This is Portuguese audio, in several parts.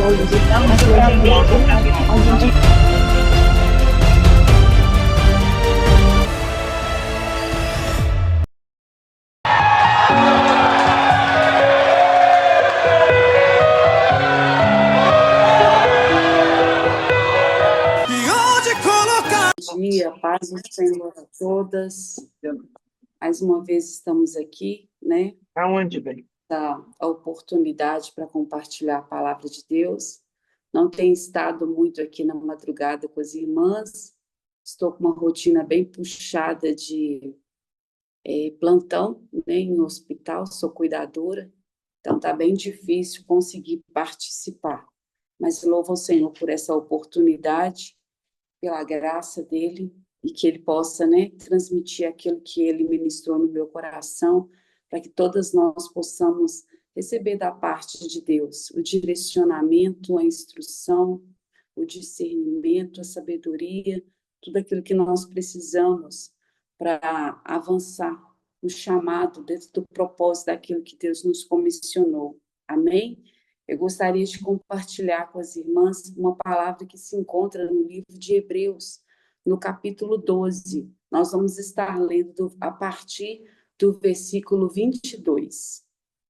Bom dia, paz do Senhor a todas. Mais uma vez estamos aqui, né? Aonde, velho? A oportunidade para compartilhar a palavra de Deus. Não tenho estado muito aqui na madrugada com as irmãs. Estou com uma rotina bem puxada de plantão, né, em hospital, sou cuidadora. Então está bem difícil conseguir participar. Mas louvo ao Senhor por essa oportunidade, pela graça dele, e que ele possa, né, transmitir aquilo que ele ministrou no meu coração, para que todas nós possamos receber da parte de Deus o direcionamento, a instrução, o discernimento, a sabedoria, tudo aquilo que nós precisamos para avançar no chamado, dentro do propósito daquilo que Deus nos comissionou. Amém? Eu gostaria de compartilhar com as irmãs uma palavra que se encontra no livro de Hebreus, no capítulo 12. Nós vamos estar lendo a partir do versículo 22.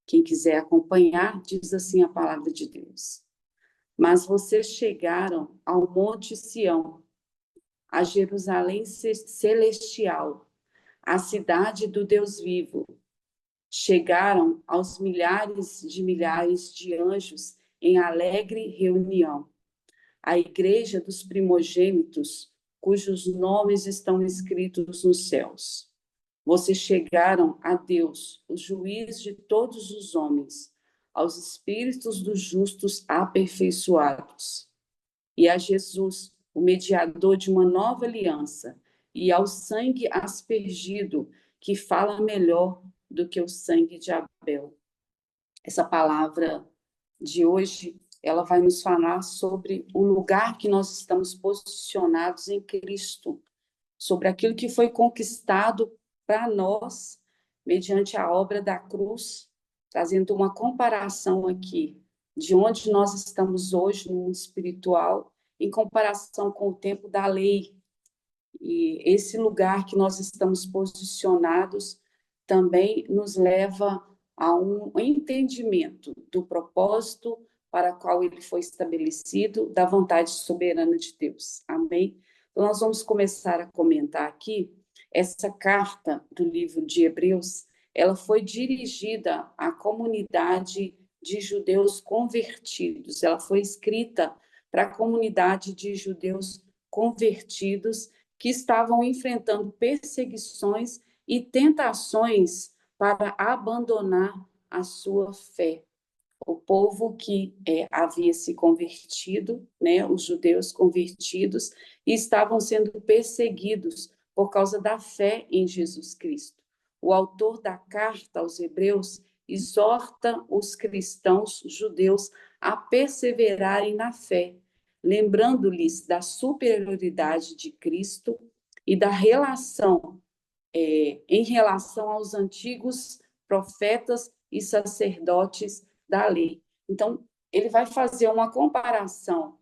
Quem quiser acompanhar, diz assim a palavra de Deus. Mas vocês chegaram ao Monte Sião, a Jerusalém celestial, a cidade do Deus vivo. Chegaram aos milhares de anjos em alegre reunião. A igreja dos primogênitos, cujos nomes estão escritos nos céus. Vocês chegaram a Deus, o juiz de todos os homens, aos espíritos dos justos aperfeiçoados, e a Jesus, o mediador de uma nova aliança, e ao sangue aspergido, que fala melhor do que o sangue de Abel. Essa palavra de hoje, ela vai nos falar sobre o lugar que nós estamos posicionados em Cristo, sobre aquilo que foi conquistado para nós, mediante a obra da cruz, trazendo uma comparação aqui de onde nós estamos hoje no mundo espiritual, em comparação com o tempo da lei. E esse lugar que nós estamos posicionados também nos leva a um entendimento do propósito para o qual ele foi estabelecido, da vontade soberana de Deus. Amém? Então, nós vamos começar a comentar aqui essa carta do livro de Hebreus. Ela foi dirigida à comunidade de judeus convertidos. Ela foi escrita para a comunidade de judeus convertidos que estavam enfrentando perseguições e tentações para abandonar a sua fé. O povo que havia se convertido, né, os judeus convertidos, e estavam sendo perseguidos por causa da fé em Jesus Cristo. O autor da carta aos Hebreus exorta os cristãos judeus a perseverarem na fé, lembrando-lhes da superioridade de Cristo e da relação em relação aos antigos profetas e sacerdotes da lei. Então, ele vai fazer uma comparação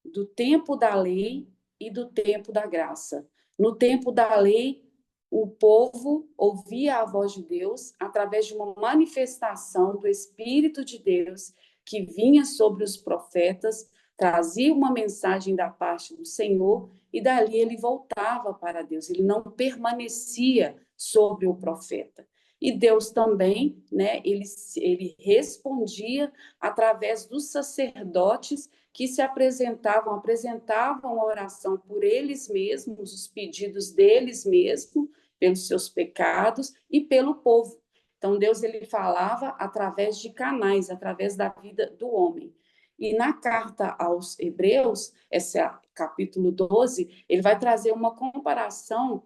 do tempo da lei e do tempo da graça. No tempo da lei, o povo ouvia a voz de Deus através de uma manifestação do Espírito de Deus que vinha sobre os profetas, trazia uma mensagem da parte do Senhor e dali ele voltava para Deus, ele não permanecia sobre o profeta. E Deus também, né, ele respondia através dos sacerdotes que se apresentavam a oração por eles mesmos, os pedidos deles mesmos, pelos seus pecados e pelo povo. Então, Deus ele falava através de canais, através da vida do homem. E na carta aos Hebreus, esse é capítulo 12, ele vai trazer uma comparação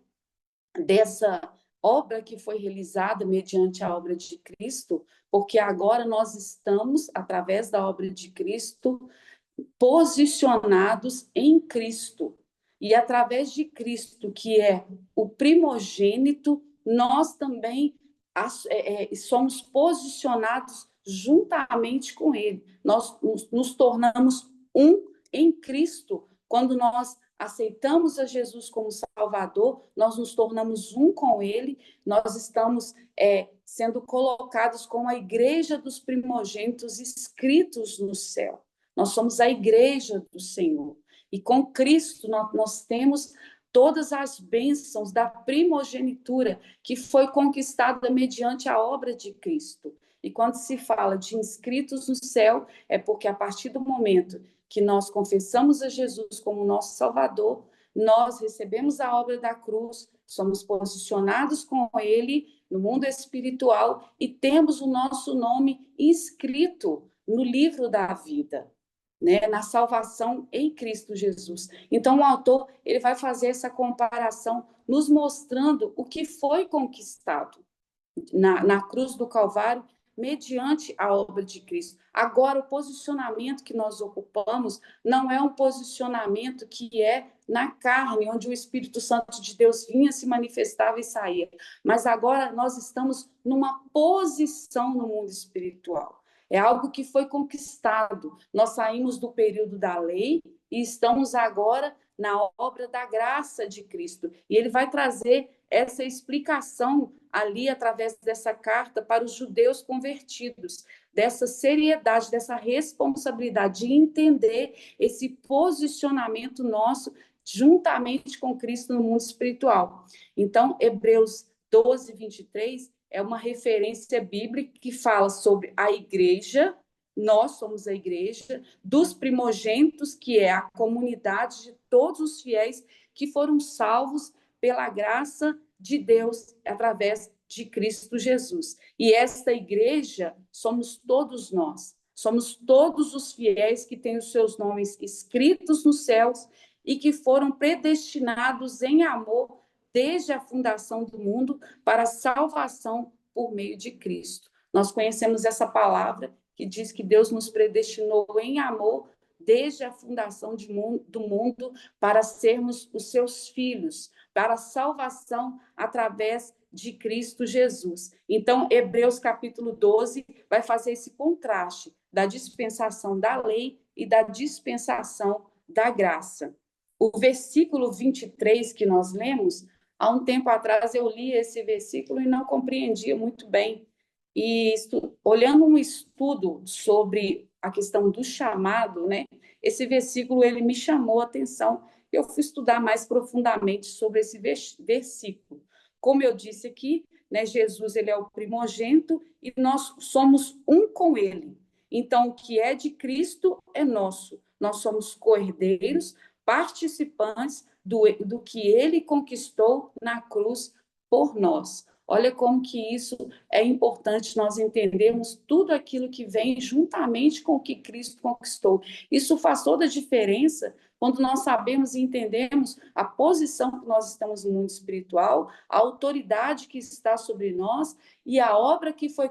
dessa obra que foi realizada mediante a obra de Cristo, porque agora nós estamos, através da obra de Cristo, posicionados em Cristo. E através de Cristo, que é o primogênito, nós também somos posicionados juntamente com ele. Nós nos tornamos um em Cristo. Quando nós aceitamos a Jesus como Salvador, nós nos tornamos um com ele, nós estamos sendo colocados como a igreja dos primogênitos escritos no céu. Nós somos a igreja do Senhor. E com Cristo nós temos todas as bênçãos da primogenitura que foi conquistada mediante a obra de Cristo. E quando se fala de inscritos no céu, é porque a partir do momento que nós confessamos a Jesus como nosso Salvador, nós recebemos a obra da cruz, somos posicionados com ele no mundo espiritual e temos o nosso nome inscrito no livro da vida, né, na salvação em Cristo Jesus. Então, o autor ele vai fazer essa comparação, nos mostrando o que foi conquistado na cruz do Calvário, mediante a obra de Cristo. Agora, o posicionamento que nós ocupamos não é um posicionamento que é na carne, onde o Espírito Santo de Deus vinha, se manifestava e saía. Mas agora nós estamos numa posição no mundo espiritual. É algo que foi conquistado. Nós saímos do período da lei e estamos agora na obra da graça de Cristo. E ele vai trazer essa explicação ali, através dessa carta, para os judeus convertidos, dessa seriedade, dessa responsabilidade de entender esse posicionamento nosso juntamente com Cristo no mundo espiritual. Então, Hebreus 12, 23 é uma referência bíblica que fala sobre a igreja, nós somos a igreja, dos primogênitos, que é a comunidade de todos os fiéis que foram salvos pela graça de Deus através de Cristo Jesus. E esta igreja somos todos nós, somos todos os fiéis que têm os seus nomes escritos nos céus e que foram predestinados em amor desde a fundação do mundo para a salvação por meio de Cristo. Nós conhecemos essa palavra que diz que Deus nos predestinou em amor desde a fundação do mundo para sermos os seus filhos, para a salvação através de Cristo Jesus. Então, Hebreus capítulo 12 vai fazer esse contraste da dispensação da lei e da dispensação da graça. O versículo 23 que nós lemos, há um tempo atrás eu li esse versículo e não compreendia muito bem. E olhando um estudo sobre a questão do chamado, né, esse versículo ele me chamou a atenção. Eu fui estudar mais profundamente sobre esse versículo. Como eu disse aqui, né, Jesus ele é o primogênito e nós somos um com ele. Então, o que é de Cristo é nosso. Nós somos co-herdeiros, participantes do que ele conquistou na cruz por nós. Olha como que isso é importante nós entendermos tudo aquilo que vem juntamente com o que Cristo conquistou. Isso faz toda a diferença quando nós sabemos e entendemos a posição que nós estamos no mundo espiritual, a autoridade que está sobre nós e a obra que foi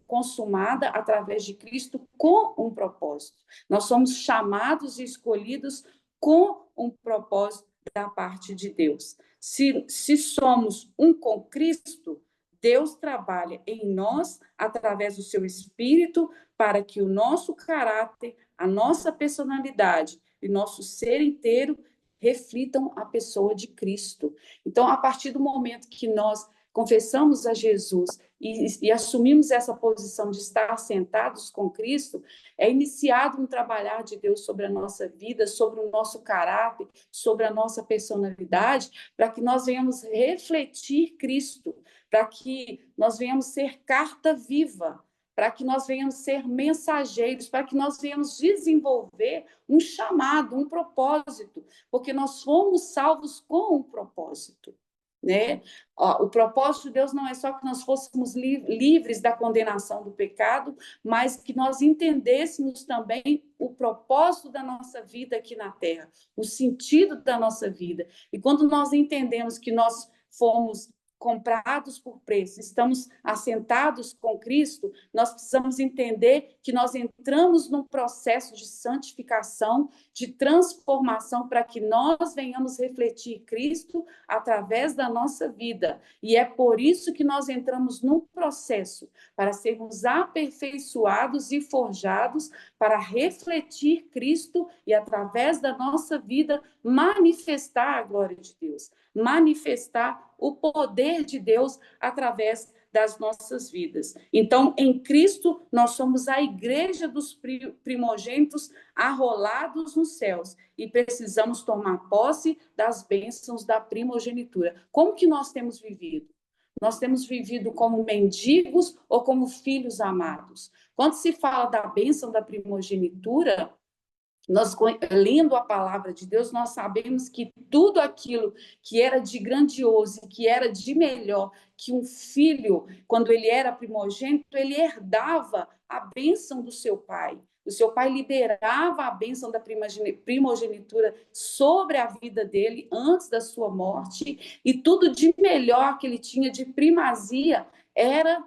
consumada através de Cristo com um propósito. Nós somos chamados e escolhidos com um propósito da parte de Deus. Se somos um com Cristo, Deus trabalha em nós, através do seu Espírito, para que o nosso caráter, a nossa personalidade e nosso ser inteiro reflitam a pessoa de Cristo. Então, a partir do momento que nós confessamos a Jesus e assumimos essa posição de estar sentados com Cristo, é iniciado um trabalhar de Deus sobre a nossa vida, sobre o nosso caráter, sobre a nossa personalidade, para que nós venhamos refletir Cristo, para que nós venhamos ser carta viva, para que nós venhamos ser mensageiros, para que nós venhamos desenvolver um chamado, um propósito, porque nós fomos salvos com um propósito. Né? O propósito de Deus não é só que nós fôssemos livres da condenação do pecado, mas que nós entendêssemos também o propósito da nossa vida aqui na Terra, o sentido da nossa vida. E quando nós entendemos que nós fomos comprados por preço, estamos assentados com Cristo, nós precisamos entender que nós entramos num processo de santificação, de transformação, para que nós venhamos refletir Cristo através da nossa vida. E é por isso que nós entramos num processo, para sermos aperfeiçoados e forjados, para refletir Cristo e, através da nossa vida, manifestar a glória de Deus, manifestar o poder de Deus através das nossas vidas. Então, em Cristo, nós somos a igreja dos primogênitos arrolados nos céus e precisamos tomar posse das bênçãos da primogenitura. Como que nós temos vivido? Nós temos vivido como mendigos ou como filhos amados? Quando se fala da bênção da primogenitura, nós, lendo a palavra de Deus, nós sabemos que tudo aquilo que era de grandioso, que era de melhor, que um filho, quando ele era primogênito, ele herdava a bênção do seu pai. O seu pai liberava a bênção da primogenitura sobre a vida dele antes da sua morte, e tudo de melhor que ele tinha de primazia era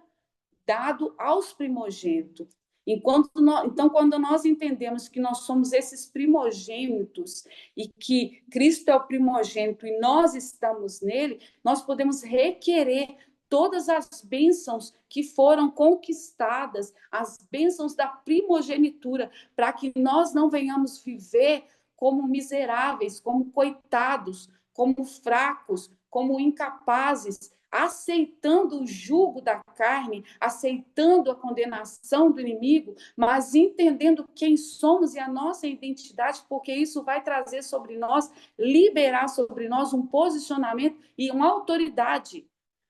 dado aos primogênitos. Então, quando nós entendemos que nós somos esses primogênitos e que Cristo é o primogênito e nós estamos nele, nós podemos requerer todas as bênçãos que foram conquistadas, as bênçãos da primogenitura, para que nós não venhamos viver como miseráveis, como coitados, como fracos, como incapazes, aceitando o jugo da carne, aceitando a condenação do inimigo, mas entendendo quem somos e a nossa identidade, porque isso vai trazer sobre nós, liberar sobre nós um posicionamento e uma autoridade.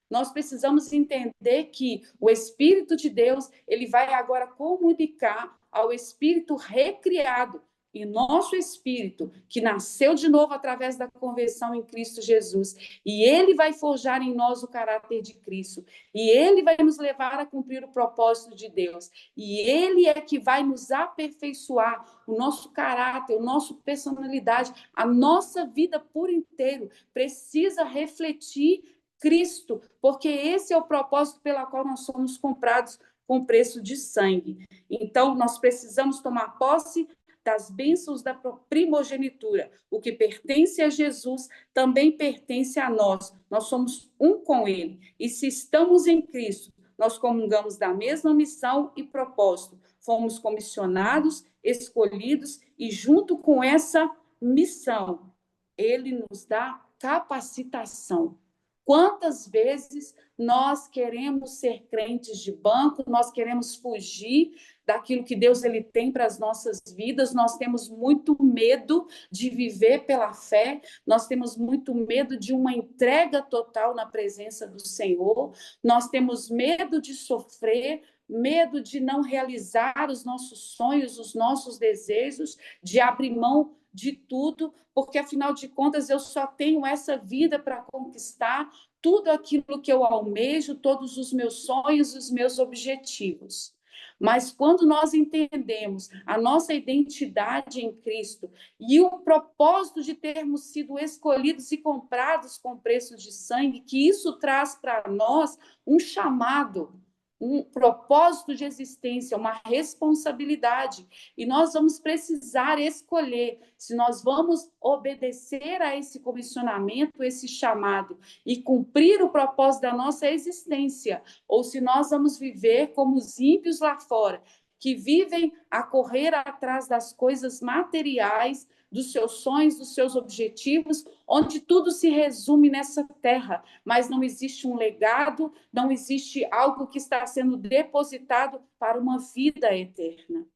Nós precisamos entender que o Espírito de Deus, ele vai agora comunicar ao Espírito recriado, e nosso espírito, que nasceu de novo através da conversão em Cristo Jesus, e ele vai forjar em nós o caráter de Cristo, e ele vai nos levar a cumprir o propósito de Deus, e ele é que vai nos aperfeiçoar o nosso caráter, a nossa personalidade, a nossa vida por inteiro precisa refletir Cristo, porque esse é o propósito pelo qual nós somos comprados com preço de sangue. Então, nós precisamos tomar posse das bênçãos da primogenitura. O que pertence a Jesus também pertence a nós. Nós somos um com ele. E se estamos em Cristo, nós comungamos da mesma missão e propósito. Fomos comissionados, escolhidos, e junto com essa missão, ele nos dá capacitação. Quantas vezes nós queremos ser crentes de banco, nós queremos fugir daquilo que Deus ele tem para as nossas vidas, nós temos muito medo de viver pela fé, nós temos muito medo de uma entrega total na presença do Senhor, nós temos medo de sofrer, medo de não realizar os nossos sonhos, os nossos desejos, de abrir mão de tudo, porque afinal de contas eu só tenho essa vida para conquistar tudo aquilo que eu almejo, todos os meus sonhos, os meus objetivos. Mas quando nós entendemos a nossa identidade em Cristo e o propósito de termos sido escolhidos e comprados com preço de sangue, que isso traz para nós um chamado, um propósito de existência, uma responsabilidade. E nós vamos precisar escolher se nós vamos obedecer a esse comissionamento, esse chamado, e cumprir o propósito da nossa existência, ou se nós vamos viver como os ímpios lá fora, que vivem a correr atrás das coisas materiais, dos seus sonhos, dos seus objetivos, onde tudo se resume nessa terra, mas não existe um legado, não existe algo que está sendo depositado para uma vida eterna.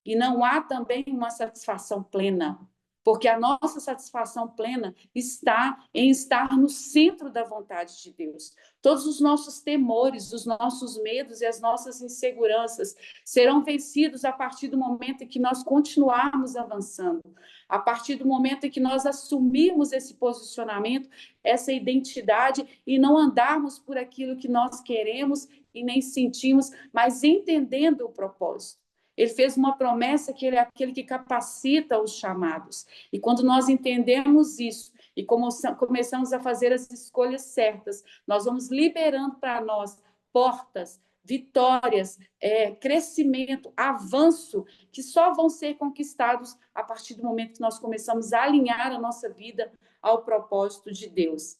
E não há também uma satisfação plena, porque a nossa satisfação plena está em estar no centro da vontade de Deus. Todos os nossos temores, os nossos medos e as nossas inseguranças serão vencidos a partir do momento em que nós continuarmos avançando, a partir do momento em que nós assumirmos esse posicionamento, essa identidade e não andarmos por aquilo que nós queremos e nem sentimos, mas entendendo o propósito. Ele fez uma promessa que ele é aquele que capacita os chamados. E quando nós entendemos isso, e começamos a fazer as escolhas certas, nós vamos liberando para nós portas, vitórias, crescimento, avanço, que só vão ser conquistados a partir do momento que nós começamos a alinhar a nossa vida ao propósito de Deus.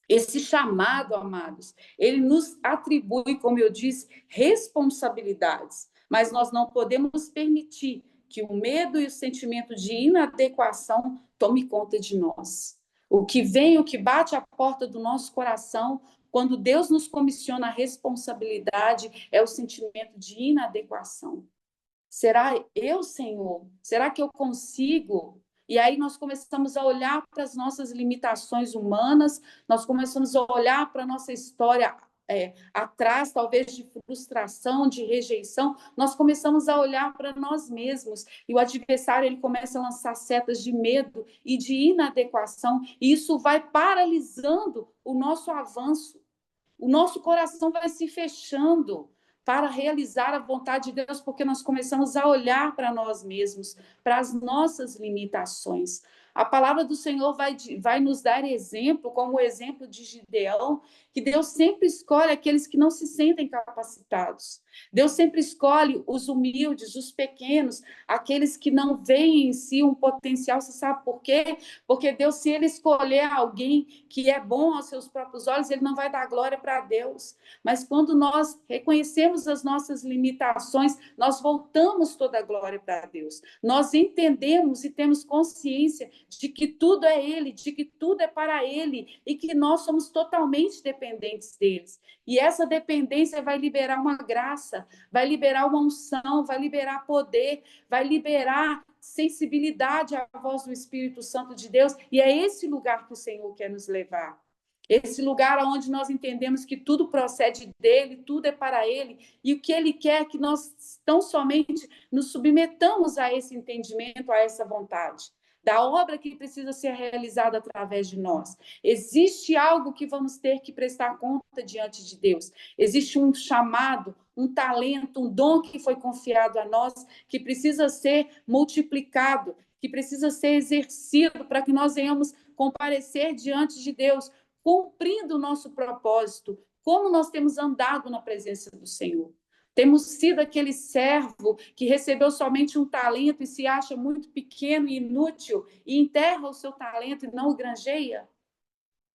Esse chamado, amados, ele nos atribui, como eu disse, responsabilidades, mas nós não podemos permitir que o medo e o sentimento de inadequação tome conta de nós. O que vem, o que bate à porta do nosso coração, quando Deus nos comissiona a responsabilidade, é o sentimento de inadequação. Será eu, Senhor? Será que eu consigo? E aí nós começamos a olhar para as nossas limitações humanas, nós começamos a olhar para a nossa história atrás, talvez de frustração, de rejeição, nós começamos a olhar para nós mesmos, e o adversário ele começa a lançar setas de medo e de inadequação, e isso vai paralisando o nosso avanço, o nosso coração vai se fechando para realizar a vontade de Deus, porque nós começamos a olhar para nós mesmos, para as nossas limitações. A palavra do Senhor vai nos dar exemplo, como o exemplo de Gideão, que Deus sempre escolhe aqueles que não se sentem capacitados. Deus sempre escolhe os humildes, os pequenos, aqueles que não veem em si um potencial. Você sabe por quê? Porque Deus, se Ele escolher alguém que é bom aos seus próprios olhos, Ele não vai dar glória para Deus. Mas quando nós reconhecemos as nossas limitações, nós voltamos toda a glória para Deus. Nós entendemos e temos consciência de que tudo é Ele, de que tudo é para Ele e que nós somos totalmente dependentes deles. E essa dependência vai liberar uma graça, vai liberar uma unção, vai liberar poder, vai liberar sensibilidade à voz do Espírito Santo de Deus, e é esse lugar que o Senhor quer nos levar. Esse lugar onde nós entendemos que tudo procede dele, tudo é para ele, e o que ele quer é que nós tão somente nos submetamos a esse entendimento, a essa vontade, da obra que precisa ser realizada através de nós. Existe algo que vamos ter que prestar conta diante de Deus. Existe um chamado, um talento, um dom que foi confiado a nós, que precisa ser multiplicado, que precisa ser exercido para que nós venhamos comparecer diante de Deus, cumprindo o nosso propósito, como nós temos andado na presença do Senhor. Temos sido aquele servo que recebeu somente um talento e se acha muito pequeno e inútil e enterra o seu talento e não o granjeia?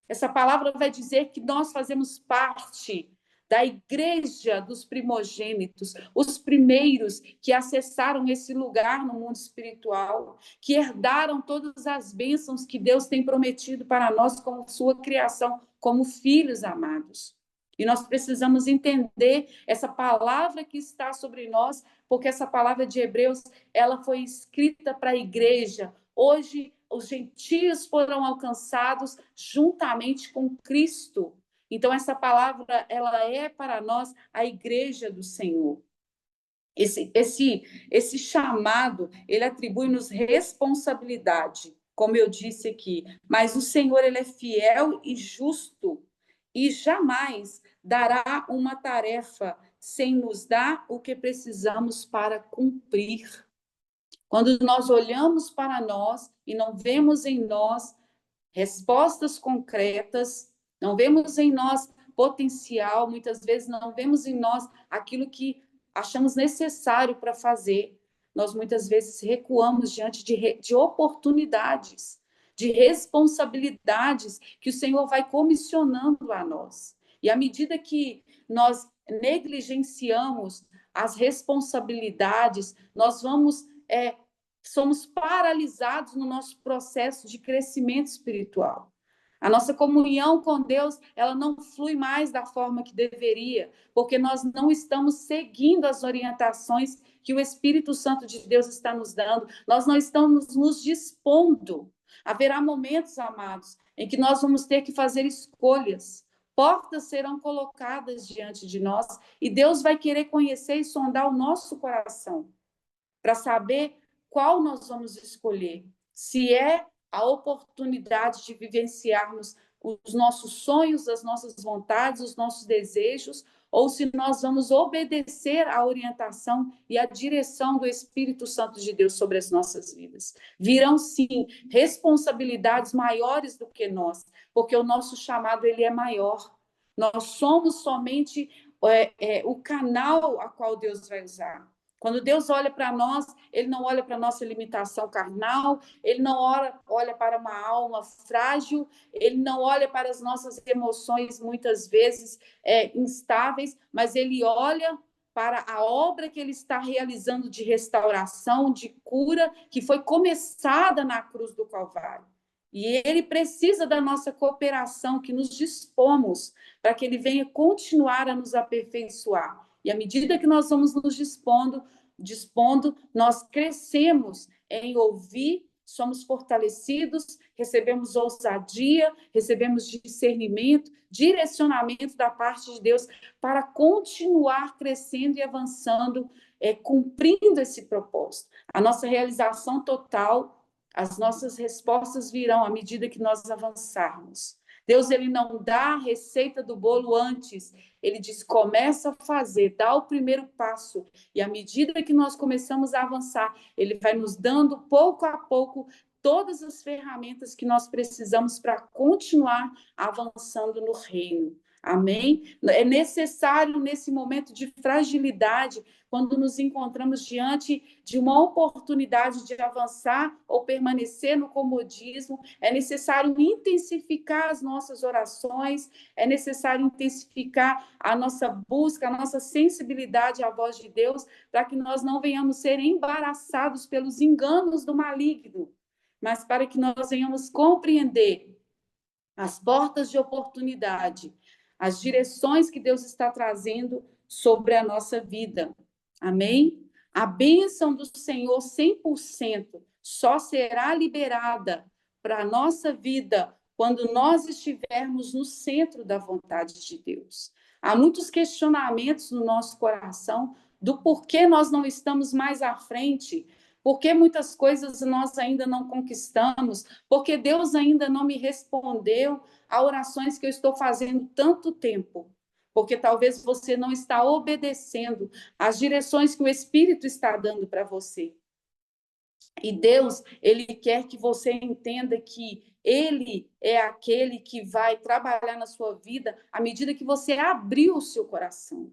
Essa palavra vai dizer que nós fazemos parte da igreja dos primogênitos, os primeiros que acessaram esse lugar no mundo espiritual, que herdaram todas as bênçãos que Deus tem prometido para nós como sua criação, como filhos amados. E nós precisamos entender essa palavra que está sobre nós, porque essa palavra de Hebreus, ela foi escrita para a igreja. Hoje, os gentios foram alcançados juntamente com Cristo. Então, essa palavra, ela é para nós a igreja do Senhor. Esse chamado, ele atribui-nos responsabilidade, como eu disse aqui. Mas o Senhor, ele é fiel e justo e jamais dará uma tarefa sem nos dar o que precisamos para cumprir. Quando nós olhamos para nós e não vemos em nós respostas concretas, não vemos em nós potencial, muitas vezes não vemos em nós aquilo que achamos necessário para fazer, nós muitas vezes recuamos diante de oportunidades, de responsabilidades que o Senhor vai comissionando a nós. E à medida que nós negligenciamos as responsabilidades, nós somos paralisados no nosso processo de crescimento espiritual. A nossa comunhão com Deus, ela não flui mais da forma que deveria, porque nós não estamos seguindo as orientações que o Espírito Santo de Deus está nos dando, nós não estamos nos dispondo. Haverá momentos, amados, em que nós vamos ter que fazer escolhas, portas serão colocadas diante de nós, e Deus vai querer conhecer e sondar o nosso coração, para saber qual nós vamos escolher, se é a oportunidade de vivenciarmos os nossos sonhos, as nossas vontades, os nossos desejos, ou se nós vamos obedecer à orientação e à direção do Espírito Santo de Deus sobre as nossas vidas. Virão, sim, responsabilidades maiores do que nós, porque o nosso chamado ele é maior. Nós somos somente o canal a qual Deus vai usar. Quando Deus olha para nós, ele não olha para a nossa limitação carnal, ele não olha para uma alma frágil, ele não olha para as nossas emoções, muitas vezes instáveis, mas ele olha para a obra que ele está realizando de restauração, de cura, que foi começada na cruz do Calvário. E ele precisa da nossa cooperação, que nos dispomos para que ele venha continuar a nos aperfeiçoar. E à medida que nós vamos nos dispondo, nós crescemos em ouvir, somos fortalecidos, recebemos ousadia, recebemos discernimento, direcionamento da parte de Deus para continuar crescendo e avançando, cumprindo esse propósito. A nossa realização total, as nossas respostas virão à medida que nós avançarmos. Deus, ele não dá a receita do bolo antes. Ele diz, começa a fazer, dá o primeiro passo. E à medida que nós começamos a avançar, ele vai nos dando, pouco a pouco, todas as ferramentas que nós precisamos para continuar avançando no reino. Amém? É necessário, nesse momento de fragilidade, quando nos encontramos diante de uma oportunidade de avançar ou permanecer no comodismo, é necessário intensificar as nossas orações, é necessário intensificar a nossa busca, a nossa sensibilidade à voz de Deus, para que nós não venhamos ser embaraçados pelos enganos do maligno, mas para que nós venhamos compreender as portas de oportunidade, as direções que Deus está trazendo sobre a nossa vida. Amém? A bênção do Senhor 100% só será liberada para a nossa vida quando nós estivermos no centro da vontade de Deus. Há muitos questionamentos no nosso coração do porquê nós não estamos mais à frente, porque muitas coisas nós ainda não conquistamos, porque Deus ainda não me respondeu a orações que eu estou fazendo tanto tempo, porque talvez você não está obedecendo às direções que o Espírito está dando para você. E Deus, ele quer que você entenda que ele é aquele que vai trabalhar na sua vida à medida que você abrir o seu coração.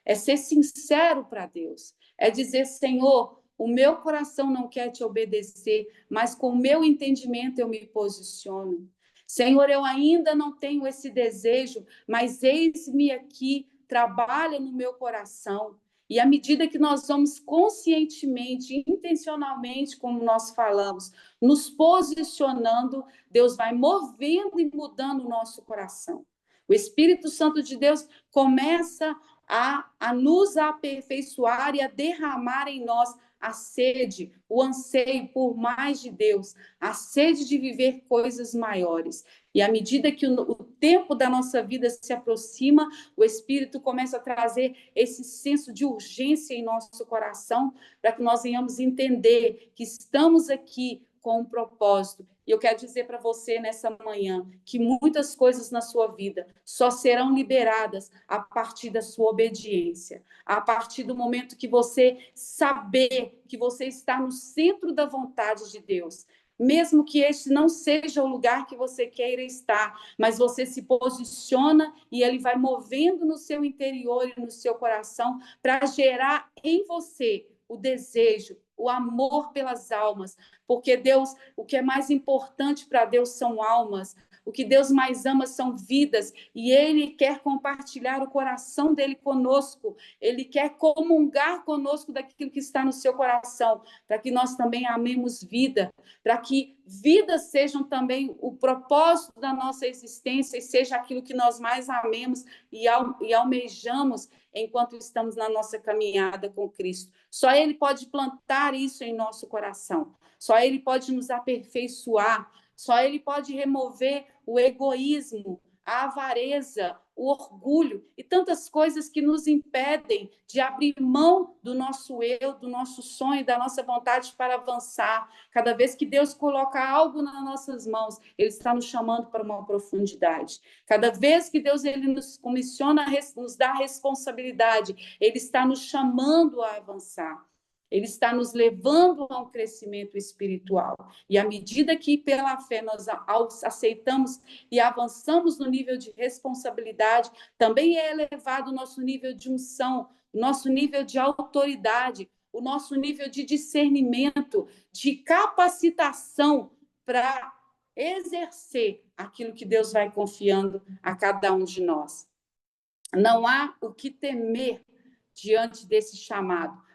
É ser sincero para Deus. É dizer, Senhor, o meu coração não quer te obedecer, mas com o meu entendimento eu me posiciono. Senhor, eu ainda não tenho esse desejo, mas eis-me aqui, trabalha no meu coração. E à medida que nós vamos conscientemente, intencionalmente, como nós falamos, nos posicionando, Deus vai movendo e mudando o nosso coração. O Espírito Santo de Deus começa a nos aperfeiçoar e a derramar em nós a sede, o anseio por mais de Deus, a sede de viver coisas maiores. E à medida que o tempo da nossa vida se aproxima, o Espírito começa a trazer esse senso de urgência em nosso coração, para que nós venhamos entender que estamos aqui com um propósito. E eu quero dizer para você nessa manhã que muitas coisas na sua vida só serão liberadas a partir da sua obediência, a partir do momento que você saber que você está no centro da vontade de Deus. Mesmo que este não seja o lugar que você queira estar, mas você se posiciona e ele vai movendo no seu interior e no seu coração para gerar em você o desejo, o amor pelas almas, porque Deus, o que é mais importante para Deus são almas, o que Deus mais ama são vidas, e Ele quer compartilhar o coração dEle conosco, Ele quer comungar conosco daquilo que está no seu coração, para que nós também amemos vida, para que vidas sejam também o propósito da nossa existência e seja aquilo que nós mais amemos e almejamos enquanto estamos na nossa caminhada com Cristo. Só Ele pode plantar isso em nosso coração, só Ele pode nos aperfeiçoar, só Ele pode remover o egoísmo, a avareza, o orgulho e tantas coisas que nos impedem de abrir mão do nosso eu, do nosso sonho, da nossa vontade para avançar. Cada vez que Deus coloca algo nas nossas mãos, Ele está nos chamando para uma profundidade. Cada vez que Deus ele nos comissiona, nos dá responsabilidade, Ele está nos chamando a avançar. Ele está nos levando a um crescimento espiritual. E à medida que, pela fé, nós aceitamos e avançamos no nível de responsabilidade, também é elevado o nosso nível de unção, o nosso nível de autoridade, o nosso nível de discernimento, de capacitação para exercer aquilo que Deus vai confiando a cada um de nós. Não há o que temer diante desse chamado.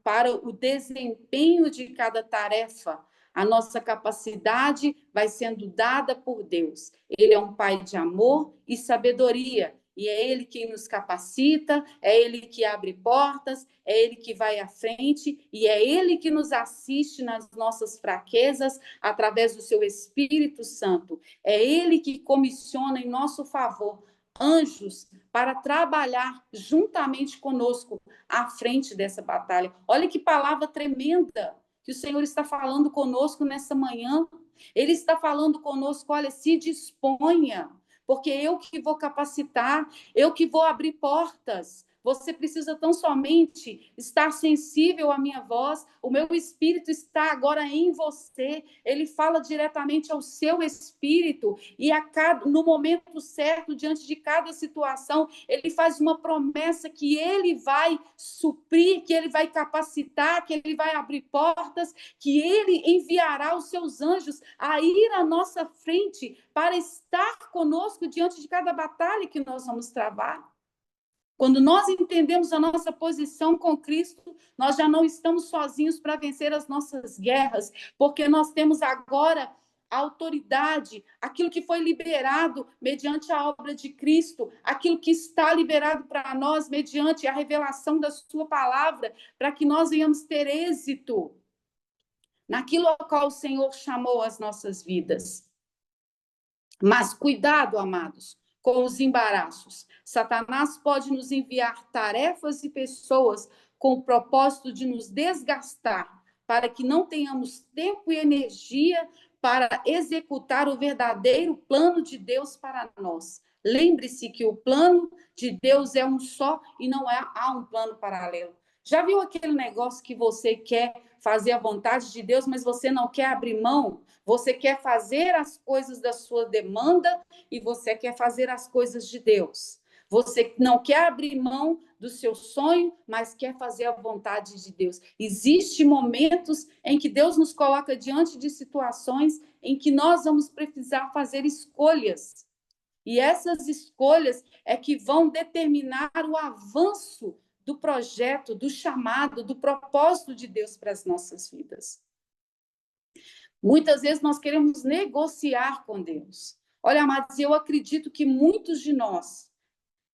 Para o desempenho de cada tarefa, a nossa capacidade vai sendo dada por Deus. Ele é um Pai de amor e sabedoria, e é Ele quem nos capacita, é Ele que abre portas, é Ele que vai à frente, e é Ele que nos assiste nas nossas fraquezas, através do seu Espírito Santo. É Ele que comissiona em nosso favor anjos para trabalhar juntamente conosco à frente dessa batalha. Olha que palavra tremenda que o Senhor está falando conosco nessa manhã. Ele está falando conosco, olha, se disponha, porque eu que vou capacitar, eu que vou abrir portas. Você precisa tão somente estar sensível à minha voz. O meu espírito está agora em você. Ele fala diretamente ao seu espírito. E no momento certo, diante de cada situação, ele faz uma promessa que ele vai suprir, que ele vai capacitar, que ele vai abrir portas, que ele enviará os seus anjos a ir à nossa frente para estar conosco diante de cada batalha que nós vamos travar. Quando nós entendemos a nossa posição com Cristo, nós já não estamos sozinhos para vencer as nossas guerras, porque nós temos agora a autoridade, aquilo que foi liberado mediante a obra de Cristo, aquilo que está liberado para nós mediante a revelação da sua palavra, para que nós venhamos ter êxito naquilo ao qual o Senhor chamou as nossas vidas. Mas cuidado, amados, com os embaraços. Satanás pode nos enviar tarefas e pessoas com o propósito de nos desgastar, para que não tenhamos tempo e energia para executar o verdadeiro plano de Deus para nós. Lembre-se que o plano de Deus é um só e não há um plano paralelo. Já viu aquele negócio que você quer fazer a vontade de Deus, mas você não quer abrir mão? Você quer fazer as coisas da sua demanda e você quer fazer as coisas de Deus. Você não quer abrir mão do seu sonho, mas quer fazer a vontade de Deus. Existem momentos em que Deus nos coloca diante de situações em que nós vamos precisar fazer escolhas. E essas escolhas é que vão determinar o avanço do projeto, do chamado, do propósito de Deus para as nossas vidas. Muitas vezes nós queremos negociar com Deus. Olha, amados, eu acredito que muitos de nós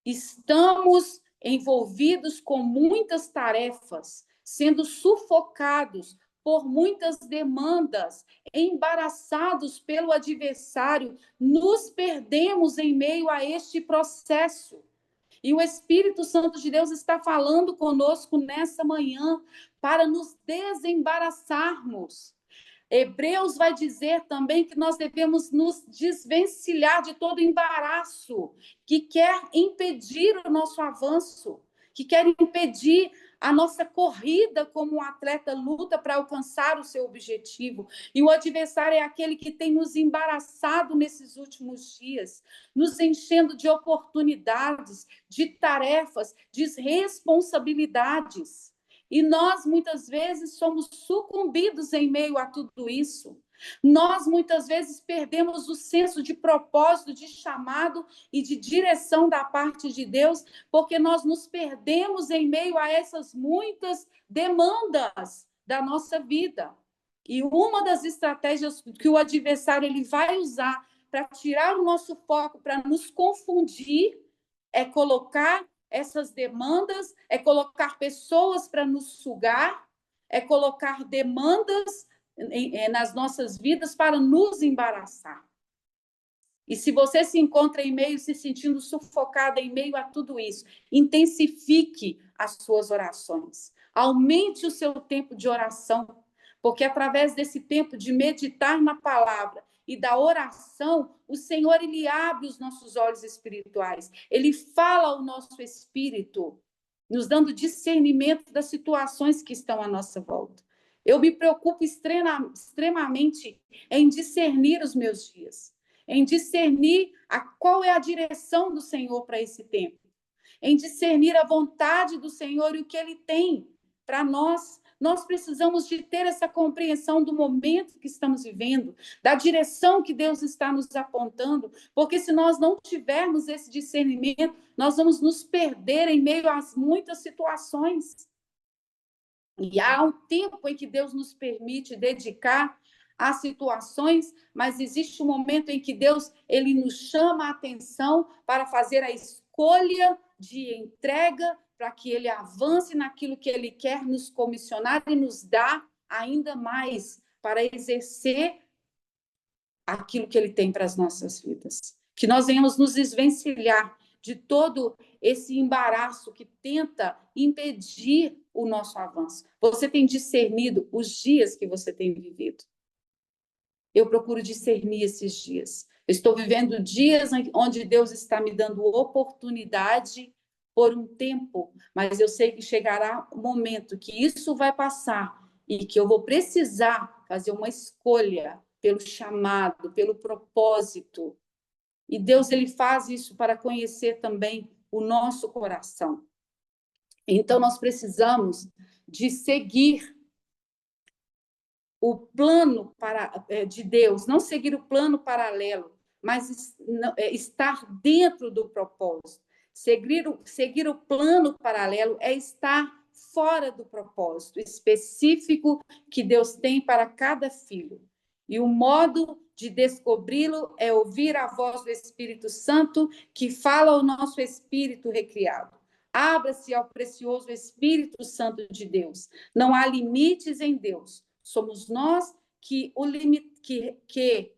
estamos envolvidos com muitas tarefas, sendo sufocados por muitas demandas, embaraçados pelo adversário, nos perdemos em meio a este processo. E o Espírito Santo de Deus está falando conosco nessa manhã para nos desembaraçarmos. Hebreus vai dizer também que nós devemos nos desvencilhar de todo embaraço que quer impedir o nosso avanço, que quer impedir a nossa corrida como um atleta luta para alcançar o seu objetivo. E o adversário é aquele que tem nos embaraçado nesses últimos dias, nos enchendo de oportunidades, de tarefas, de responsabilidades. E nós, muitas vezes, somos sucumbidos em meio a tudo isso. Nós, muitas vezes, perdemos o senso de propósito, de chamado e de direção da parte de Deus, porque nós nos perdemos em meio a essas muitas demandas da nossa vida. E uma das estratégias que o adversário ele vai usar para tirar o nosso foco, para nos confundir, é colocar essas demandas, é colocar pessoas para nos sugar, é colocar demandas nas nossas vidas para nos embaraçar. E se você se encontra em meio, se sentindo sufocada em meio a tudo isso, intensifique as suas orações. Aumente o seu tempo de oração, porque através desse tempo de meditar na palavra e da oração, o Senhor, ele abre os nossos olhos espirituais. Ele fala ao nosso espírito, nos dando discernimento das situações que estão à nossa volta. Eu me preocupo extremamente em discernir os meus dias, em discernir qual é a direção do Senhor para esse tempo, em discernir a vontade do Senhor e o que Ele tem para nós. Nós precisamos de ter essa compreensão do momento que estamos vivendo, da direção que Deus está nos apontando, porque se nós não tivermos esse discernimento, nós vamos nos perder em meio a muitas situações. E há um tempo em que Deus nos permite dedicar a situações, mas existe um momento em que Deus, ele nos chama a atenção para fazer a escolha de entrega, para que ele avance naquilo que ele quer nos comissionar e nos dar ainda mais para exercer aquilo que ele tem para as nossas vidas. Que nós venhamos nos desvencilhar de todo esse embaraço que tenta impedir o nosso avanço. Você tem discernido os dias que você tem vivido? Eu procuro discernir esses dias. Eu estou vivendo dias onde Deus está me dando oportunidade por um tempo, mas eu sei que chegará um momento que isso vai passar e que eu vou precisar fazer uma escolha pelo chamado, pelo propósito. E Deus, ele faz isso para conhecer também o nosso coração. Então, nós precisamos de seguir o plano de Deus, não seguir o plano paralelo, mas estar dentro do propósito. Seguir o plano paralelo é estar fora do propósito específico que Deus tem para cada filho. E o modo de descobri-lo é ouvir a voz do Espírito Santo que fala ao nosso espírito recriado. Abra-se ao precioso Espírito Santo de Deus. Não há limites em Deus. Somos nós que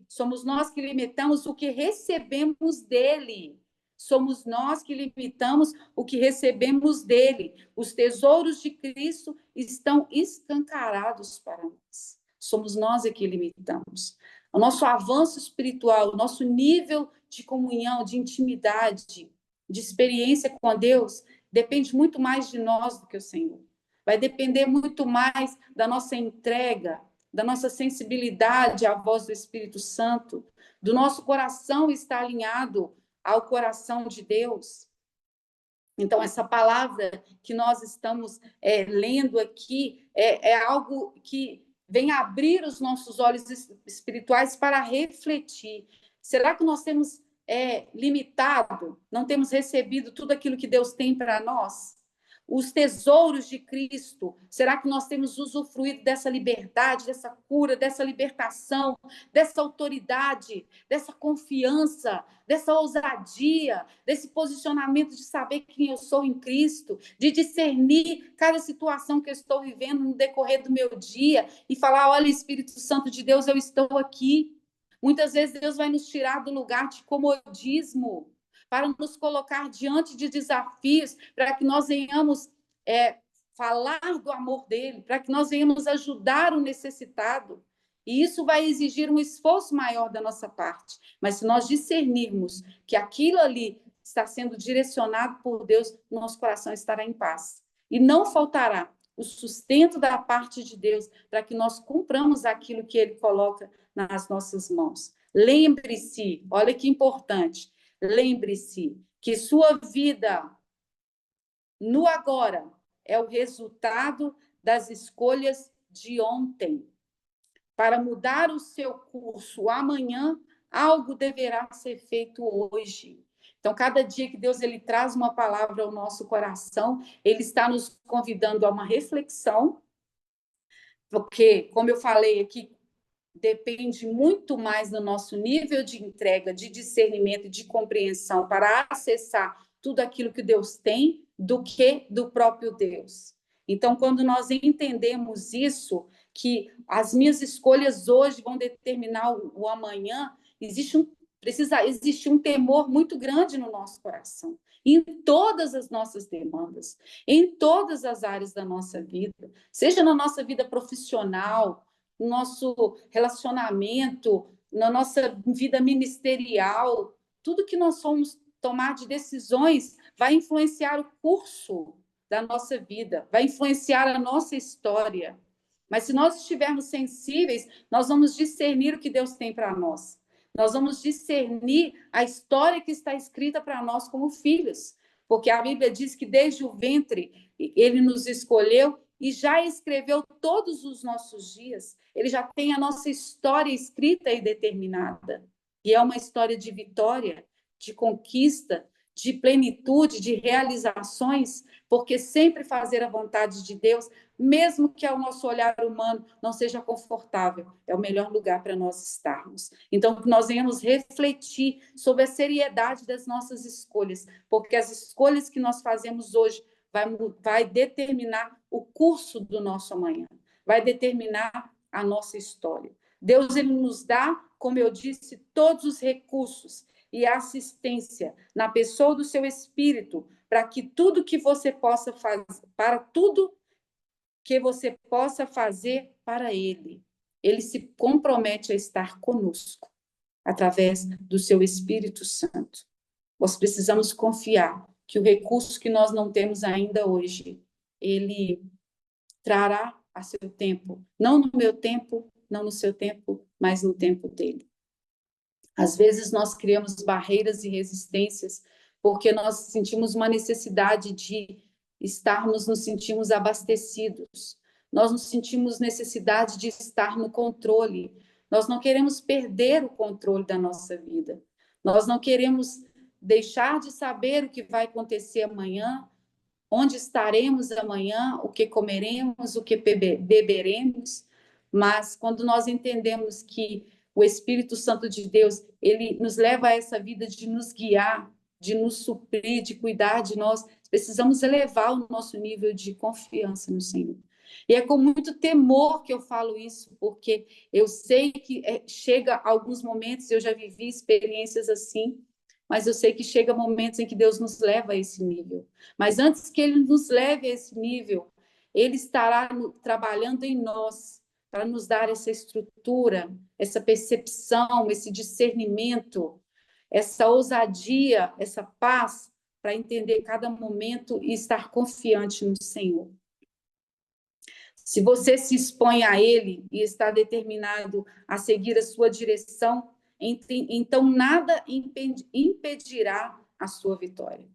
somos nós que limitamos o que recebemos dele. Somos nós que limitamos o que recebemos dele. Os tesouros de Cristo estão escancarados para nós. Somos nós que limitamos. O nosso avanço espiritual, o nosso nível de comunhão, de intimidade, de experiência com Deus, depende muito mais de nós do que o Senhor. Vai depender muito mais da nossa entrega, da nossa sensibilidade à voz do Espírito Santo, do nosso coração estar alinhado ao coração de Deus. Então, essa palavra que nós estamos lendo aqui é algo que vem abrir os nossos olhos espirituais para refletir. Será que nós temos limitado, não temos recebido tudo aquilo que Deus tem para nós? Os tesouros de Cristo, será que nós temos usufruído dessa liberdade, dessa cura, dessa libertação, dessa autoridade, dessa confiança, dessa ousadia, desse posicionamento de saber quem eu sou em Cristo, de discernir cada situação que eu estou vivendo no decorrer do meu dia e falar, olha, Espírito Santo de Deus, eu estou aqui. Muitas vezes Deus vai nos tirar do lugar de comodismo, para nos colocar diante de desafios, para que nós venhamos falar do amor dele, para que nós venhamos ajudar o necessitado. E isso vai exigir um esforço maior da nossa parte. Mas se nós discernirmos que aquilo ali está sendo direcionado por Deus, nosso coração estará em paz. E não faltará o sustento da parte de Deus para que nós cumpramos aquilo que ele coloca nas nossas mãos. Lembre-se, olha que importante, lembre-se que sua vida no agora é o resultado das escolhas de ontem. Para mudar o seu curso amanhã, algo deverá ser feito hoje. Então, cada dia que Deus ele traz uma palavra ao nosso coração, ele está nos convidando a uma reflexão, porque, como eu falei aqui, depende muito mais do nosso nível de entrega, de discernimento e de compreensão para acessar tudo aquilo que Deus tem do que do próprio Deus. Então, quando nós entendemos isso, que as minhas escolhas hoje vão determinar o amanhã, existe Precisa existir um temor muito grande no nosso coração, em todas as nossas demandas, em todas as áreas da nossa vida, seja na nossa vida profissional, no nosso relacionamento, na nossa vida ministerial, tudo que nós somos tomar de decisões vai influenciar o curso da nossa vida, vai influenciar a nossa história. Mas se nós estivermos sensíveis, nós vamos discernir o que Deus tem para nós. Nós vamos discernir a história que está escrita para nós como filhos. Porque a Bíblia diz que desde o ventre ele nos escolheu e já escreveu todos os nossos dias. Ele já tem a nossa história escrita e determinada. E é uma história de vitória, de conquista, de plenitude, de realizações, porque sempre fazer a vontade de Deus, mesmo que ao nosso olhar humano não seja confortável, é o melhor lugar para nós estarmos. Então, que nós venhamos refletir sobre a seriedade das nossas escolhas, porque as escolhas que nós fazemos hoje vai determinar o curso do nosso amanhã, vai determinar a nossa história. Deus, ele nos dá, como eu disse, todos os recursos e assistência na pessoa do seu espírito, para que tudo que você possa fazer, para tudo que você possa fazer para ele. Ele se compromete a estar conosco, através do seu Espírito Santo. Nós precisamos confiar que o recurso que nós não temos ainda hoje, ele trará a seu tempo, não no meu tempo, não no seu tempo, mas no tempo dele. Às vezes nós criamos barreiras e resistências porque nós sentimos uma necessidade de nos sentimos abastecidos. Nós nos sentimos necessidade de estar no controle. Nós não queremos perder o controle da nossa vida. Nós não queremos deixar de saber o que vai acontecer amanhã, onde estaremos amanhã, o que comeremos, o que beberemos. Mas quando nós entendemos que o Espírito Santo de Deus, ele nos leva a essa vida de nos guiar, de nos suprir, de cuidar de nós, precisamos elevar o nosso nível de confiança no Senhor. E é com muito temor que eu falo isso, porque eu sei que chega alguns momentos, eu já vivi experiências assim, mas eu sei que chega momentos em que Deus nos leva a esse nível. Mas antes que Ele nos leve a esse nível, Ele estará trabalhando em nós, para nos dar essa estrutura, essa percepção, esse discernimento, essa ousadia, essa paz, para entender cada momento e estar confiante no Senhor. Se você se expõe a Ele e está determinado a seguir a sua direção, então nada impedirá a sua vitória.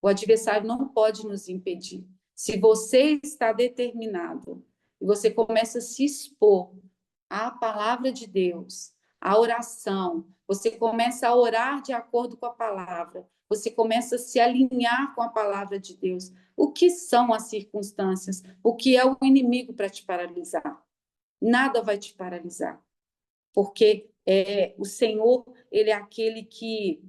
O adversário não pode nos impedir. Se você está determinado e você começa a se expor à palavra de Deus, à oração, você começa a orar de acordo com a palavra, você começa a se alinhar com a palavra de Deus. O que são as circunstâncias? O que é o inimigo para te paralisar? Nada vai te paralisar, porque o Senhor, ele é aquele que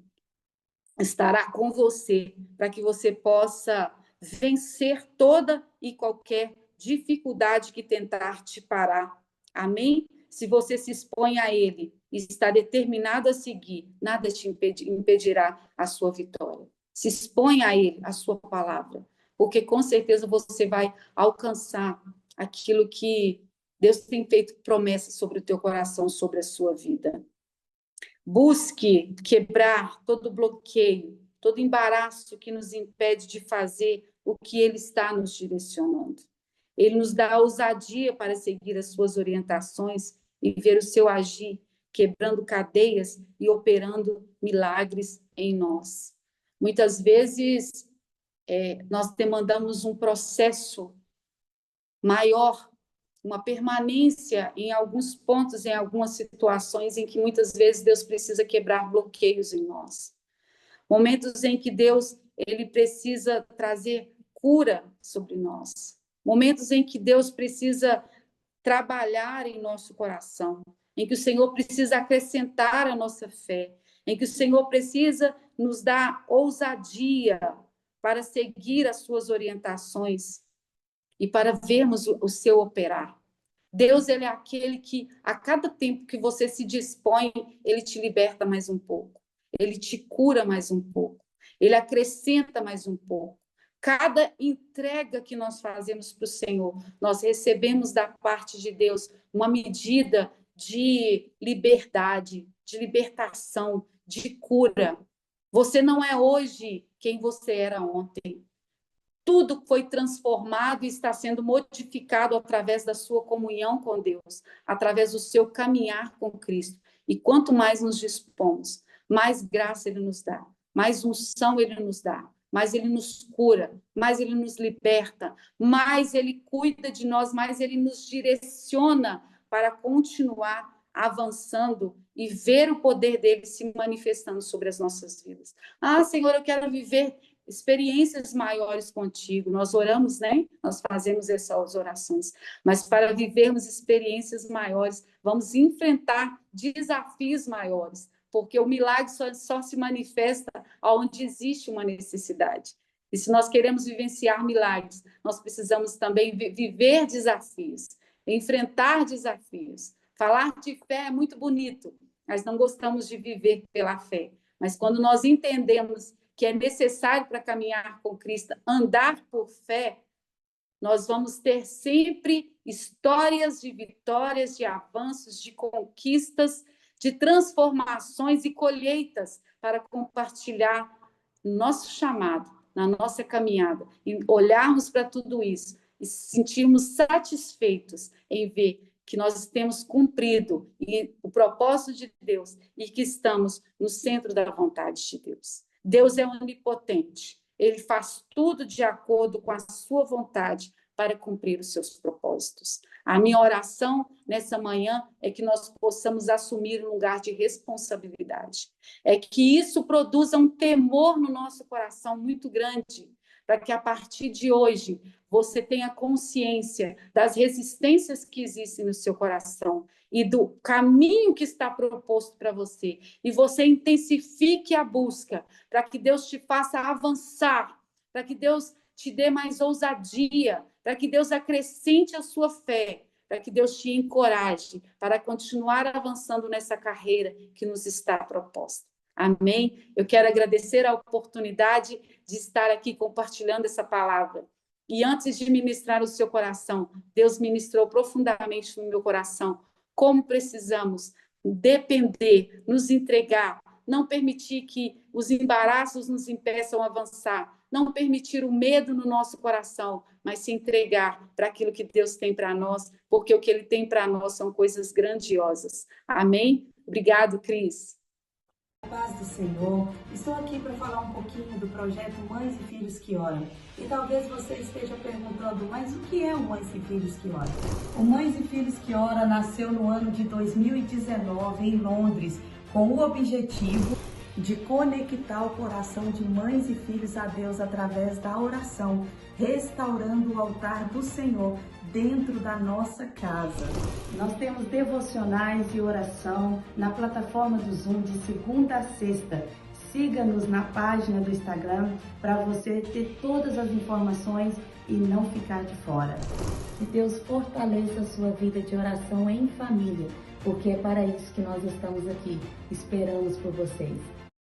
estará com você, para que você possa vencer toda e qualquer dificuldade que tentar te parar. Amém? Se você se expõe a Ele e está determinado a seguir, nada te impedirá a sua vitória. Se expõe a Ele, a sua palavra, porque com certeza você vai alcançar aquilo que Deus tem feito promessa sobre o teu coração, sobre a sua vida. Busque quebrar todo bloqueio, todo embaraço que nos impede de fazer o que Ele está nos direcionando. Ele nos dá ousadia para seguir as suas orientações e ver o seu agir, quebrando cadeias e operando milagres em nós. Muitas vezes, nós demandamos um processo maior, uma permanência em alguns pontos, em algumas situações em que muitas vezes Deus precisa quebrar bloqueios em nós. Momentos em que Deus, ele precisa trazer cura sobre nós. Momentos em que Deus precisa trabalhar em nosso coração, em que o Senhor precisa acrescentar a nossa fé, em que o Senhor precisa nos dar ousadia para seguir as suas orientações e para vermos o seu operar. Deus, ele é aquele que, a cada tempo que você se dispõe, ele te liberta mais um pouco. Ele te cura mais um pouco. Ele acrescenta mais um pouco. Cada entrega que nós fazemos para o Senhor, nós recebemos da parte de Deus uma medida de liberdade, de libertação, de cura. Você não é hoje quem você era ontem. Tudo foi transformado e está sendo modificado através da sua comunhão com Deus, através do seu caminhar com Cristo. E quanto mais nos dispomos, mais graça Ele nos dá, mais unção Ele nos dá, mais Ele nos cura, mais Ele nos liberta, mais Ele cuida de nós, mais Ele nos direciona para continuar avançando e ver o poder dele se manifestando sobre as nossas vidas. Ah, Senhor, eu quero viver experiências maiores contigo. Nós oramos, né? Nós fazemos essas orações. Mas para vivermos experiências maiores, vamos enfrentar desafios maiores, porque o milagre só se manifesta onde existe uma necessidade. E se nós queremos vivenciar milagres, nós precisamos também viver desafios, enfrentar desafios. Falar de fé é muito bonito, mas não gostamos de viver pela fé. Mas quando nós entendemos que é necessário para caminhar com Cristo, andar por fé, nós vamos ter sempre histórias de vitórias, de avanços, de conquistas, de transformações e colheitas para compartilhar no nosso chamado, na nossa caminhada, e olharmos para tudo isso e sentirmos satisfeitos em ver que nós temos cumprido o propósito de Deus e que estamos no centro da vontade de Deus. Deus é onipotente. Ele faz tudo de acordo com a sua vontade para cumprir os seus propósitos. A minha oração nessa manhã é que nós possamos assumir um lugar de responsabilidade. É que isso produza um temor no nosso coração muito grande, para que a partir de hoje você tenha consciência das resistências que existem no seu coração e do caminho que está proposto para você. E você intensifique a busca para que Deus te faça avançar, para que Deus te dê mais ousadia, para que Deus acrescente a sua fé, para que Deus te encoraje para continuar avançando nessa carreira que nos está proposta. Amém? Eu quero agradecer a oportunidade de estar aqui compartilhando essa palavra. E antes de ministrar o seu coração, Deus ministrou profundamente no meu coração como precisamos depender, nos entregar, não permitir que os embaraços nos impeçam a avançar, não permitir o medo no nosso coração, mas se entregar para aquilo que Deus tem para nós, porque o que Ele tem para nós são coisas grandiosas. Amém? Obrigado, Cris. Paz do Senhor, estou aqui para falar um pouquinho do projeto Mães e Filhos que Oram. E talvez você esteja perguntando, mas o que é o Mães e Filhos que Oram? O Mães e Filhos que Oram nasceu no ano de 2019 em Londres, com o objetivo de conectar o coração de mães e filhos a Deus através da oração, restaurando o altar do Senhor dentro da nossa casa. Nós temos devocionais e oração na plataforma do Zoom de segunda a sexta. Siga-nos na página do Instagram para você ter todas as informações e não ficar de fora. Que Deus fortaleça a sua vida de oração em família, porque é para isso que nós estamos aqui. Esperamos por vocês.